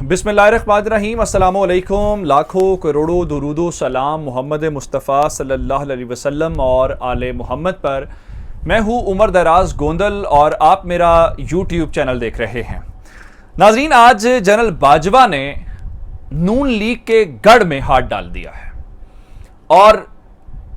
बिस्मिल्लाहिर्रहमानिर्रहीम, अस्सलामु अलैकुम। लाखों करोड़ों दुरूदो सलाम मोहम्मद मुस्तफ़ा सल्लल्लाहु अलैहि वसल्लम और आले मोहम्मद पर। मैं हूँ उमर दराज गोंदल और आप मेरा यूट्यूब चैनल देख रहे हैं। नाज़रीन, आज जनरल बाजवा ने नून लीग के गढ़ में हाथ डाल दिया है और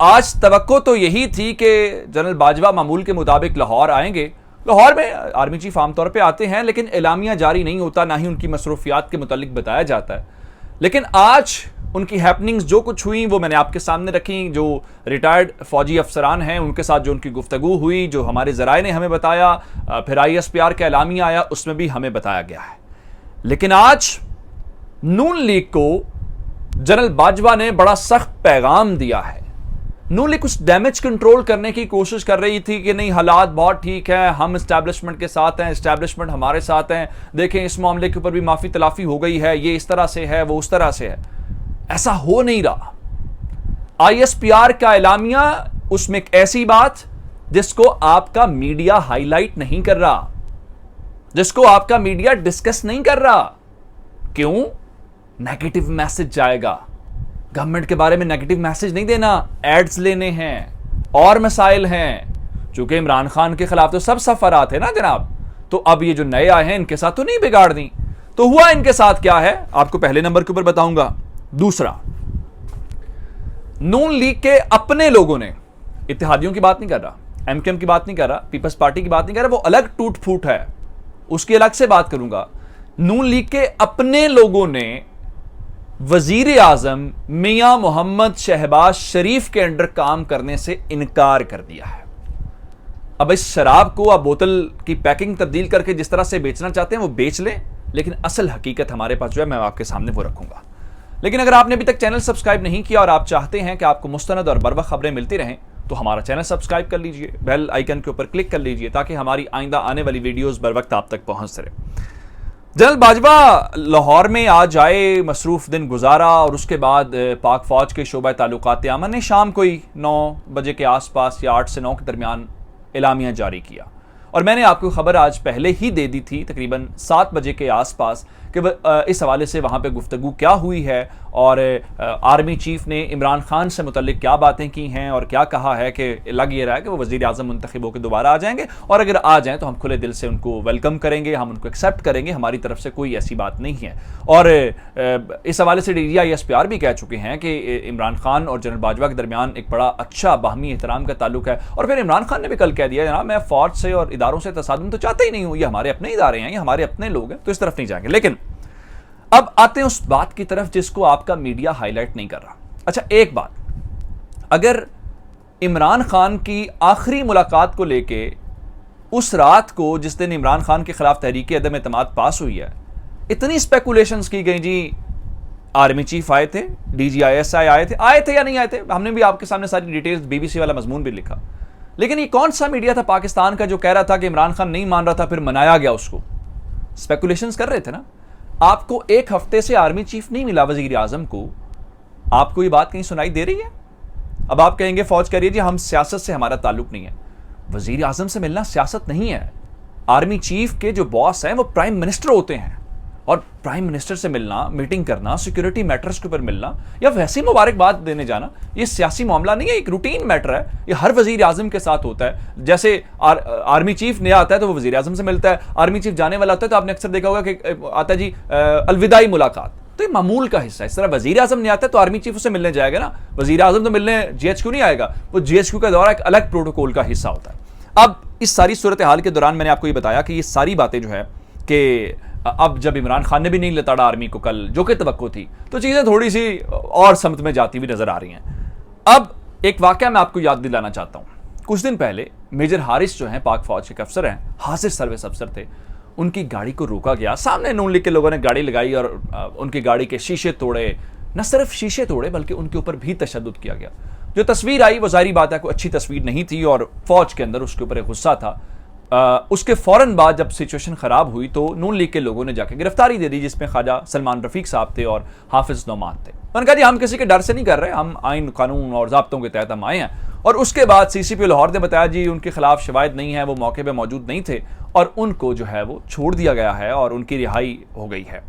आज तवक्को तो यही थी कि जनरल बाजवा मामूल के मुताबिक लाहौर आएंगे। लाहौर में आर्मी चीफ आमतौर पे आते हैं, लेकिन एलामिया जारी नहीं होता, ना ही उनकी मसरूफियात के मुतालिक बताया जाता है। लेकिन आज उनकी हैपनिंग्स जो कुछ हुई वो मैंने आपके सामने रखी। जो रिटायर्ड फौजी अफसरान हैं उनके साथ जो उनकी गुफ्तगू हुई, जो हमारे ज़राए ने हमें बताया, फिर ISPR का एलामिया आया, उसमें भी हमें बताया गया है। लेकिन आज नून लीग को जनरल बाजवा ने बड़ा सख्त पैगाम दिया है। नून लीग कुछ डैमेज कंट्रोल करने की कोशिश कर रही थी कि नहीं, हालात बहुत ठीक है, हम इस्टेब्लिशमेंट के साथ हैं, इस्टेब्लिशमेंट हमारे साथ हैं, देखें इस मामले के ऊपर भी माफ़ी तलाफी हो गई है, ये इस तरह से है, वो उस तरह से है। ऐसा हो नहीं रहा। ISPR का एलामिया, उसमें एक ऐसी बात जिसको आपका मीडिया हाईलाइट नहीं कर रहा, जिसको आपका मीडिया डिस्कस नहीं कर रहा। क्यों? नेगेटिव मैसेज जाएगा। गवर्नमेंट के बारे में नेगेटिव मैसेज नहीं देना, एड्स लेने हैं और मसाइल हैं। चूंकि इमरान खान के खिलाफ तो सब सफरात है ना जनाब, तो अब ये जो नए आए हैं इनके साथ तो नहीं बिगाड़ दी। तो हुआ इनके साथ क्या है आपको पहले नंबर के ऊपर बताऊंगा। दूसरा, नून लीग के अपने लोगों ने, इत्तेहादियों की बात नहीं कर रहा, MKM की बात नहीं कर रहा, पीपल्स पार्टी की बात नहीं कर रहा, वो अलग टूट फूट है, उसकी अलग से बात करूंगा। नून लीग के अपने लोगों ने वजीर आजम मियां मोहम्मद शहबाज शरीफ के अंडर काम करने से इनकार कर दिया है। अब इस शराब को आप बोतल की पैकिंग तब्दील करके जिस तरह से बेचना चाहते हैं वो बेच लें, लेकिन असल हकीकत हमारे पास जो है मैं आपके सामने वो रखूंगा। लेकिन अगर आपने अभी तक चैनल सब्सक्राइब नहीं किया और आप चाहते हैं कि आपको मुस्तनद और बरवक्त खबरें मिलती रहें, तो हमारा चैनल सब्सक्राइब कर लीजिए, बेल आइकन के ऊपर क्लिक कर लीजिए, ताकि हमारी आइंदा आने वाली वीडियोस बर वक्त आप तक पहुंचते रहे। जनरल बाजवा लाहौर में आज आए, मसरूफ दिन गुजारा और उसके बाद पाक फौज के शोबा ताल्लुकात अमन ने शाम कोई 9 बजे के आसपास या 8 से 9 के दरमियान एलामिया जारी किया। और मैंने आपको खबर आज पहले ही दे दी थी तकरीबन 7 बजे के आसपास कि इस हवाले से वहाँ पे गुफ्तगू क्या हुई है और आर्मी चीफ ने इमरान खान से मुतल्लिक क्या बातें की हैं और क्या कहा है कि लग ये रहा है कि वो वज़ीर आज़म मुंतखब होकर दोबारा आ जाएंगे, और अगर आ जाएं तो हम खुले दिल से उनको वेलकम करेंगे, हम उनको एक्सेप्ट करेंगे, हमारी तरफ से कोई ऐसी बात नहीं है। और इस हवाले से DG ISPR भी कह चुके हैं कि इमरान खान और जनरल बाजवा के दरमियान एक बड़ा अच्छा बाहमी एहतराम का ताल्लुक है। और फिर इमरान खान ने भी कल कह दिया, जनाब मैं फ़ौज से और इदारों से तसादुम तो चाहता ही नहीं हूँ, ये हमारे अपने इदारे हैं, ये हमारे अपने लोग हैं, तो इस तरफ नहीं जाएंगे। लेकिन अब आते हैं उस बात की तरफ जिसको आपका मीडिया हाईलाइट नहीं कर रहा। अच्छा, एक बात, अगर इमरान खान की आखिरी मुलाकात को लेके उस रात को जिस दिन इमरान खान के खिलाफ तहरीक अदम एतमाद पास हुई है, इतनी स्पेकुलेशंस की गई, जी आर्मी चीफ आए थे, DG ISI आए थे या नहीं आए थे, हमने भी आपके सामने सारी डिटेल्स, BBC वाला मजमून भी लिखा। लेकिन ये कौन सा मीडिया था पाकिस्तान का जो कह रहा था कि इमरान खान नहीं मान रहा था, फिर मनाया गया उसको? स्पेकुलेशंस कर रहे थे ना। आपको एक हफ्ते से आर्मी चीफ नहीं मिला वजीर आजम को, आपको ये बात कहीं सुनाई दे रही है? अब आप कहेंगे फौज कह रही है जी हम सियासत से हमारा ताल्लुक नहीं है। वजीर आजम से मिलना सियासत नहीं है। आर्मी चीफ के जो बॉस हैं वो प्राइम मिनिस्टर होते हैं, और प्राइम मिनिस्टर से मिलना, मीटिंग करना, सिक्योरिटी मैटर्स के ऊपर मिलना या वैसी मुबारकबाद देने जाना, ये सियासी मामला नहीं है, एक रूटीन मैटर है। ये हर वजीर आजम के साथ होता है। जैसे आर्मी चीफ नया आता है तो वो वजीर आजम से मिलता है, आर्मी चीफ जाने वाला होता है तो आपने अक्सर देखा होगा कि आता है जी अलविदाई मुलाकात, तो ये मामूल का हिस्सा है। इस तरह वजीर आजम नहीं आता है तो आर्मी चीफ उससे मिलने जाएगा ना, वजीर आजम तो मिलने GHQ नहीं आएगा, वो GHQ का दौरा एक अलग प्रोटोकॉल का हिस्सा होता है। अब इस सारी सूरत हाल के दौरान मैंने आपको ये बताया कि ये सारी बातें जो है कि अब जब इमरान खान ने भी नहीं लताड़ा आर्मी को कल, जो कि तवक्को थी, तो चीज़ें थोड़ी सी और समत में जाती हुई नजर आ रही हैं। अब एक वाकया मैं आपको याद दिलाना चाहता हूँ। कुछ दिन पहले मेजर हारिस जो हैं, पाक फौज के अफसर हैं, हाजिर सर्विस अफसर थे, उनकी गाड़ी को रोका गया। सामने नून लीग के लोगों ने गाड़ी लगाई और उनकी गाड़ी के शीशे तोड़े, न सिर्फ शीशे तोड़े बल्कि उनके ऊपर भी तशद्दुद किया गया। जो तस्वीर आई वो जाहिर बात है कोई अच्छी तस्वीर नहीं थी और फौज के अंदर उसके ऊपर एक गुस्सा था। उसके फौरन बाद जब सिचुएशन खराब हुई तो नून लीग के लोगों ने जाकर गिरफ्तारी दे दी, जिसमें ख्वाजा सलमान रफीक साहब थे और हाफिज नौमान थे। उन्होंने कहा जी हम किसी के डर से नहीं कर रहे, हम आइन कानून और ज़ाब्तों के तहत हम आए हैं। और उसके बाद CCP लाहौर ने बताया जी उनके खिलाफ शवाहिद नहीं है, वो मौके पर मौजूद नहीं थे और उनको जो है वो छोड़ दिया गया है और उनकी रिहाई हो गई है।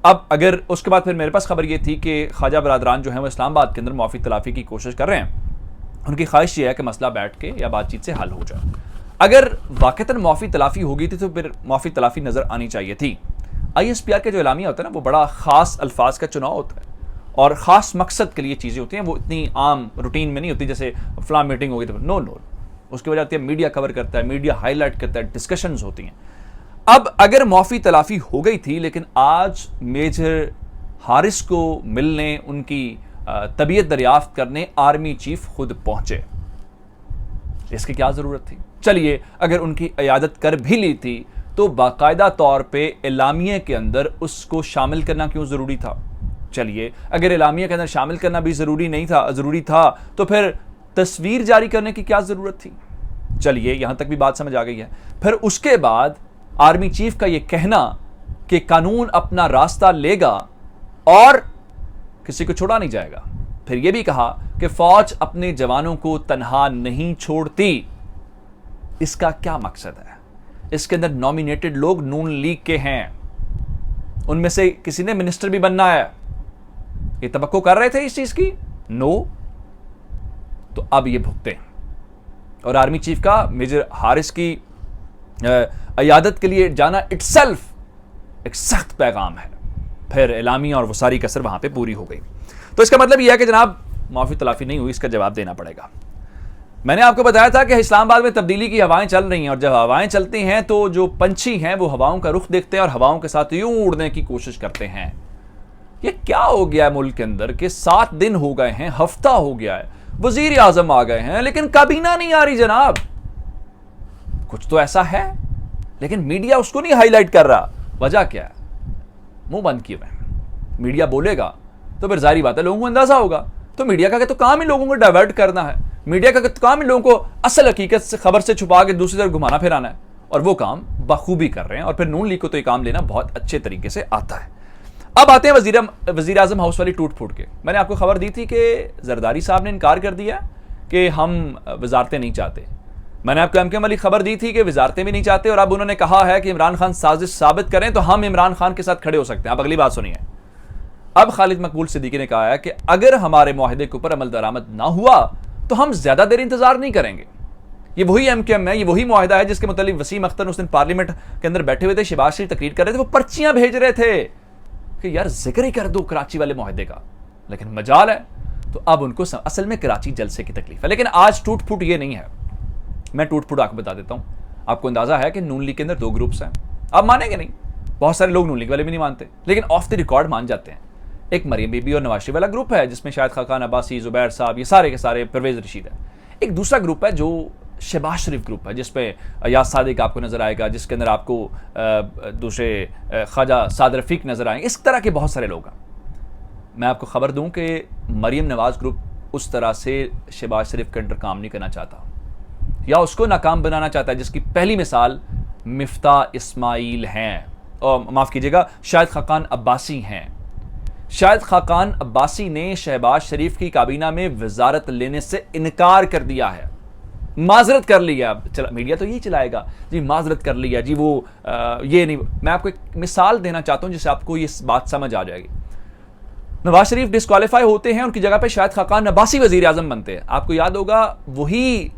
अब अगर उसके बाद फिर मेरे पास खबर ये थी कि ख्वाजा बरादरान जो है वो इस्लामाबाद के अंदर माफ़ी तलाफ़ी की कोशिश कर रहे हैं। उनकी ख्वाहिश ये है कि मसला बैठ के या बातचीत से हल हो जाए। अगर वाक़तन माफ़ी तलाफ़ी होगी थी तो फिर माफ़ी तलाफ़ी नज़र आनी चाहिए थी। ISPR के जो एलामिया होता है ना, वो बड़ा ख़ास अल्फाज का चुनाव होता है और ख़ास मकसद के लिए चीज़ें होती हैं। वो इतनी आम रूटीन में नहीं होती जैसे फलां मीटिंग होगी तो नो, उसकी वजह होती है मीडिया कवर करता है, मीडिया हाईलाइट करता है, डिस्कशंस होती हैं। अब अगर माफ़ी तलाफ़ी हो गई थी, लेकिन आज मेजर हारिस को मिलने, उनकी तबीयत दरियाफ्त करने आर्मी चीफ खुद पहुंचे, इसकी क्या ज़रूरत थी? चलिए, अगर उनकी इयादत कर भी ली थी तो बाकायदा तौर पे एलामिया के अंदर उसको शामिल करना क्यों ज़रूरी था? चलिए, अगर एलामिया के अंदर शामिल करना भी ज़रूरी था तो फिर तस्वीर जारी करने की क्या ज़रूरत थी? चलिए, यहां तक भी बात समझ आ गई है। फिर उसके बाद आर्मी चीफ का यह कहना कि कानून अपना रास्ता लेगा और किसी को छोड़ा नहीं जाएगा। फिर यह भी कहा कि फौज अपने जवानों को तन्हा नहीं छोड़ती। इसका क्या मकसद है? इसके अंदर नॉमिनेटेड लोग नून लीग के हैं, उनमें से किसी ने मिनिस्टर भी बनना है। ये तवक्को कर रहे थे इस चीज की? नो। तो अब ये भुगते हैं। और आर्मी चीफ का मेजर हारिस की इयादत के लिए जाना इटसेल्फ एक सख्त पैगाम है। फिर एलामी और वो सारी कसर वहां पे पूरी हो गई। तो इसका मतलब यह है कि जनाब माफी तलाफी नहीं हुई, इसका जवाब देना पड़ेगा। मैंने आपको बताया था कि इस्लामाबाद में तब्दीली की हवाएं चल रही हैं और जब हवाएं चलती हैं तो जो पंछी हैं वो हवाओं का रुख देखते हैं और हवाओं के साथ यूं उड़ने की कोशिश करते हैं। ये क्या हो गया है मुल्क के अंदर कि 7 दिन हो गए हैं, हफ्ता हो गया है, वजीर आजम आ गए हैं लेकिन काबीना नहीं आ रही जनाब। कुछ तो ऐसा है लेकिन मीडिया उसको नहीं हाईलाइट कर रहा। वजह क्या है? मुंह बंद किए हुए। मीडिया बोलेगा तो फिर जाहिर बात है लोगों को अंदाजा होगा। तो मीडिया का तो काम ही लोगों को डाइवर्ट करना है। मीडिया का तो काम ही लोगों को असल हकीकत से खबर से छुपा के दूसरी तरफ घुमाना फिराना है, और वो काम बखूबी कर रहे हैं। और फिर नून लीग को तो ये काम लेना बहुत अच्छे तरीके से आता है। अब आते हैं वजीर आजम हाउस वाली टूट फूट के। मैंने आपको खबर दी थी कि जरदारी साहब ने इनकार कर दिया कि हम वजारतें नहीं चाहते। मैंने आपको एमकेएम वाली खबर दी थी कि वजारतें भी नहीं चाहते, और अब उन्होंने कहा है कि इमरान खान साजिश साबित करें तो हम इमरान खान के साथ खड़े हो सकते हैं। अब अगली बात सुनिए। अब खालिद मकबूल सिद्दीकी ने कहा है कि अगर हमारे मुआहदे के ऊपर अमल दरामद ना हुआ तो हम ज्यादा देर इंतजार नहीं करेंगे। ये वही एमकेएम है, ये वही मुआहदा है जिसके मुतालिक वसीम अख्तर उस दिन पार्लियामेंट के अंदर बैठे हुए थे, शहबाज शरीफ तकरीर कर रहे थे, वो पर्चियां भेज रहे थे कि यार जिक्र ही कर दो कराची वाले मुआहदे का, लेकिन मजाल है तो अब उनको असल में कराची जलसे की तकलीफ है। लेकिन आज टूट फूट ये नहीं है। मैं टूट फूट आपको बता देता हूं। आपको अंदाजा है कि नून लीग के अंदर 2 ग्रुप्स हैं। आप मानेंगे नहीं, बहुत सारे लोग नून लीग वाले भी नहीं मानते, लेकिन ऑफ द रिकॉर्ड मान जाते हैं। एक मरियम बीबी और नवाज शरीफ वाला ग्रुप है जिसमें शायद खाकान अब्बासी, जुबैर साहब, ये सारे के सारे, परवेज रशीद है। एक दूसरा ग्रुप है जो शहबाज शरीफ ग्रुप है जिसमें अयाज सादिक आपको नजर आएगा, जिसके अंदर आपको दूसरे ख्वाजा साद रफीक नजर आएंगे। इस तरह के बहुत सारे लोग हैं। मैं आपको खबर दूं कि मरियम नवाज ग्रुप उस तरह से शहबाज शरीफ के अंडर काम नहीं करना चाहता या उसको नाकाम बनाना चाहता है, जिसकी पहली मिसाल मिफ्ता इस्माइल हैं, और माफ कीजिएगा शायद खाकान अब्बासी हैं। शायद खाकान अब्बासी ने शहबाज शरीफ की काबीना में वजारत लेने से इनकार कर दिया है, माजरत कर लिया। मीडिया तो यही चलाएगा जी, माजरत कर लिया जी, वो ये नहीं। मैं आपको एक मिसाल देना चाहता हूं जिससे आपको ये बात समझ आ जाएगी। नवाज शरीफ डिस्क्वालीफाई होते हैं, उनकी जगह पे शायद खाकान अब्बासी वजीर आजम बनते हैं। आपको याद होगा वही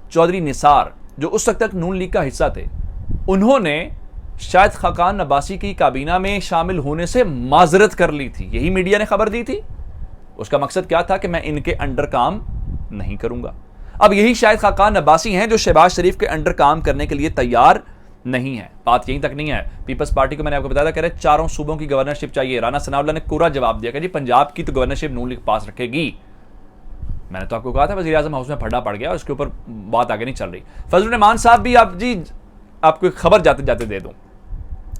चौधरी निसार जो उस वक्त तक नून लीग का हिस्सा थे, उन्होंने शायद खाकान अब्बासी की काबीना में शामिल होने से माजरत कर ली थी। यही मीडिया ने खबर दी थी। उसका मकसद क्या था कि मैं इनके अंडर काम नहीं करूंगा। अब यही शायद खाकान अब्बासी हैं जो शहबाज शरीफ के अंडर काम करने के लिए तैयार नहीं है। बात यहीं तक नहीं है। पीपल्स पार्टी को मैंने आपको बताया था, कह रहे 4 सूबों की गवर्नरशिप चाहिए। राना सनाउल्लाह ने कोरा जवाब दिया कि जी पंजाब की तो गवर्नरशिप नून लीग पास रखेगी। मैंने तो आपको कहा था वज़ीर आज़म हाउस में फटा पड़ गया और उसके ऊपर बात आगे नहीं चल रही। फजलुर रहमान साहब भी, आप जी आपको खबर जाते जाते दे दूं,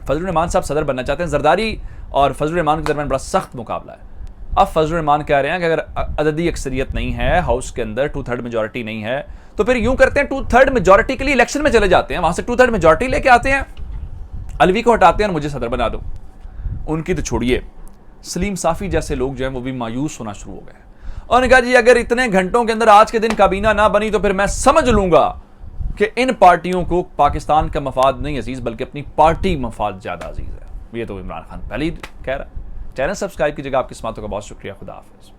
फजलुर रहमान साहब सदर बनना चाहते हैं। जरदारी और फजलुर रहमान के दरमियान बड़ा सख्त मुकाबला है। अब फजलुर रहमान कह रहे हैं कि अगर अददी अक्सरियत नहीं है हाउस के अंदर, 2/3 मेजॉरिटी नहीं है, तो फिर यूं करते हैं 2/3 मेजॉरिटी के लिए इलेक्शन में चले जाते हैं, वहां से 2/3 मेजॉरिटी लेके आते हैं, अलवी को हटाते हैं और मुझे सदर बना दो। उनकी तो छोड़िए, सलीम साफी जैसे लोग जो हैं वो भी मायूस होना शुरू हो गए। और कहा जी अगर इतने घंटों के अंदर आज के दिन काबीना ना बनी तो फिर मैं समझ लूंगा कि इन पार्टियों को पाकिस्तान का मफाद नहीं अजीज बल्कि अपनी पार्टी मफाद ज्यादा अजीज है। ये तो इमरान खान पहले ही कह रहा है। चैनल सब्सक्राइब कीजिएगा। आपकी समातों का बहुत शुक्रिया। खुदा हाफिज।